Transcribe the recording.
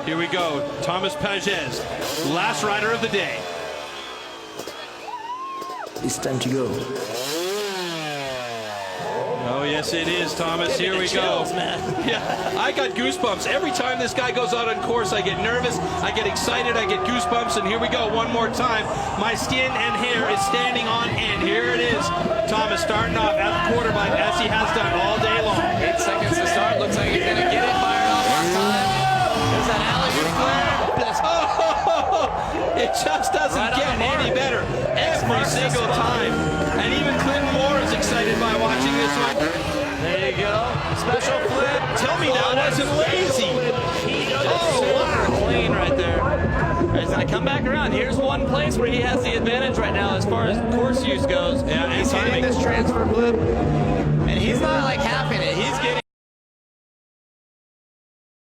Here we go. Thomas Pages, last rider of the day. It's time to go. Oh, yes, it is, Thomas. Here we go. Man. Yeah, I got goosebumps. Every time this guy goes out on course, I get nervous, I get excited, I get goosebumps, and here we go one more time. My skin and hair is standing on end. Here it is. Thomas starting off at the quarterback, as he has done all day long. 8 seconds to start. Looks like he's going to get it fired off on time. There's an alley flare. Oh, it just doesn't Right get any better every single time. And even Clinton Moore is excited by watching this one. There you go. Special flip. Tell me that wasn't lazy. Super clean right there. He's going to come back around. Here's one place where he has the advantage right now as far as course use goes. Yeah, and he's hitting timing. this transfer flip.